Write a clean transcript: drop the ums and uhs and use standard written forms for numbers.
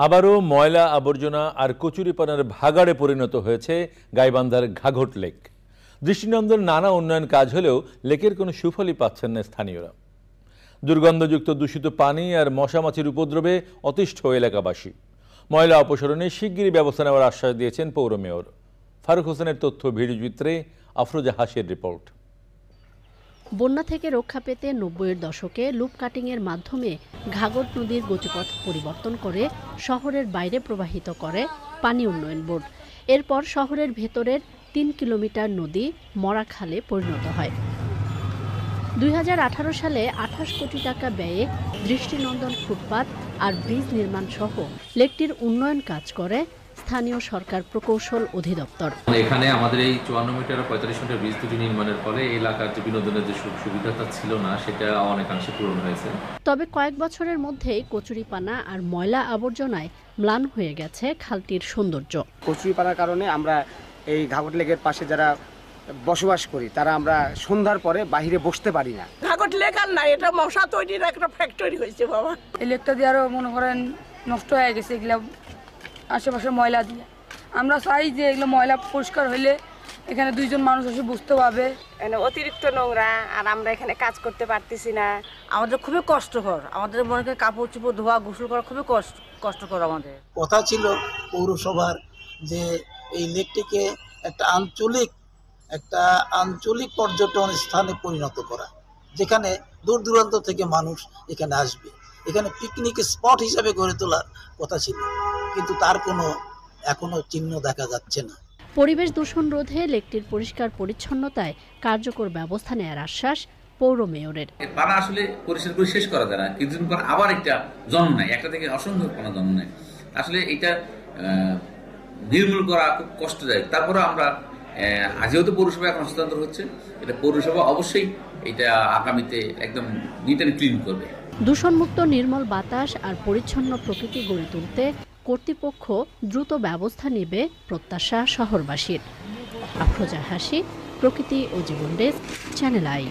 আবারও ময়লা আবর্জনা আর কচুরিপানার ভাগাড়ে পরিণত হয়েছে গাইবান্ধার ঘাঘট লেক। দৃষ্টিনন্দন নানা উন্নয়ন কাজ হলেও লেকের কোনো সুফলই পাচ্ছেন না স্থানীয়রা। দুর্গন্ধযুক্ত দূষিত পানি আর মশামাছির উপদ্রবে অতিষ্ঠ এলাকাবাসী। ময়লা অপসারণে শিগগিরই ব্যবস্থা নেওয়ার আশ্বাস দিয়েছেন পৌর মেয়র। ফারুক হোসেনের তথ্য, ভিডিওচিত্রে আফরোজা হাসির রিপোর্ট। বন্যা থেকে রক্ষা পেতে ৯০-এর দশকে লুপ কাটিংয়ের মাধ্যমে ঘাঘট নদীর গতিপথ পরিবর্তন করে শহরের বাইরে প্রবাহিত করে পানি উন্নয়ন বোর্ড। এরপর শহরের ভেতরের ৩ কিলোমিটার নদী মরা খালে পরিণত হয়। ২০১৮ সালে ২৮ কোটি টাকা ব্যয়ে দৃষ্টিনন্দন ফুটপাত আর ব্রিজ নির্মাণ সহ লেকটির উন্নয়ন কাজ করে স্থানীয় সরকার প্রকৌশল অধিদপ্তর। এখানে আমাদের এই ৫৪ মিটার ৪৫ মিটার ব্রিজ দুটি নির্মাণের ফলে এই এলাকার যে বিনোদনের যে সুবিধাটা ছিল না সেটা অনেকাংশে পূরণ হয়েছে। তবে কয়েক বছরের মধ্যেই কচুরিপানা আর ময়লা আবর্জনায় ম্লান হয়ে গেছে খালটির সৌন্দর্য। কচুরিপানার কারণে আমরা এই ঘাঘট লেকের পাশে যারা বসবাস করি তারা আমরা সন্ধ্যার পরে বাইরে বসতে পারি না। ঘাঘট লেক আর না, এটা মশা তৈরির একটা ফ্যাক্টরি হয়েছে বাবা। এই লেকটা দিয়ে আরো মনে করেন নষ্ট হয়ে গেছে এগুলো আশেপাশে ময়লা দিয়ে। আমরা চাই যে এগুলো ময়লা পরিষ্কার হইলে এখানে দুইজন মানুষ এসে বুঝতে পারবে। অতিরিক্ত নোংরা আর আমরা এখানে কাজ করতে পারতেছি না। আমাদের খুবই কষ্টকর, আমাদের মনে করেন কাপড় চোপড় ধোয়া গোসল করা খুবই কষ্টকর। আমাদের কথা ছিল পৌরসভার যে এই লেকটিকে একটা আঞ্চলিক পর্যটন স্থানে পরিণত করা, যেখানে দূর দূরান্ত থেকে মানুষ এখানে আসবে, এখানে পিকনিক স্পট হিসেবে গড়ে তোলার কথা ছিল, কিন্তু তার এখনো চিহ্ন দেখা যাচ্ছে না। পরিবেশ দূষণ রোধে লেকটির পরিষ্কার পরিচ্ছন্নতায় কার্যকর ব্যবস্থা নেওয়ার আশ্বাস পৌর মেয়রের। পানা আসলে পরিষ্কার করে শেষ করা যায় না, কিছুদিন পর আবার একটা জন্ম নেয়, একটা থেকে অসংখ্য পানা জন্ম নেয়। আসলে এটা নির্মূল করা খুব কষ্টদায়ক। তারপরে আমরা যেহেতু পৌরসভা এখন হস্তান্তর হচ্ছে, এটা পৌরসভা অবশ্যই এটা আগামীতে একদম নিট অ্যান্ড ক্লিন করবে। দূষণমুক্ত নির্মল বাতাস আর পরিচ্ছন্ন প্রকৃতি গড়ে তুলতে কর্তৃপক্ষ দ্রুত ব্যবস্থা নেবে প্রত্যাশা শহরবাসীর। আফরোজা হাসি, প্রকৃতি ও জীবন ডেস্ক, চ্যানেল আই।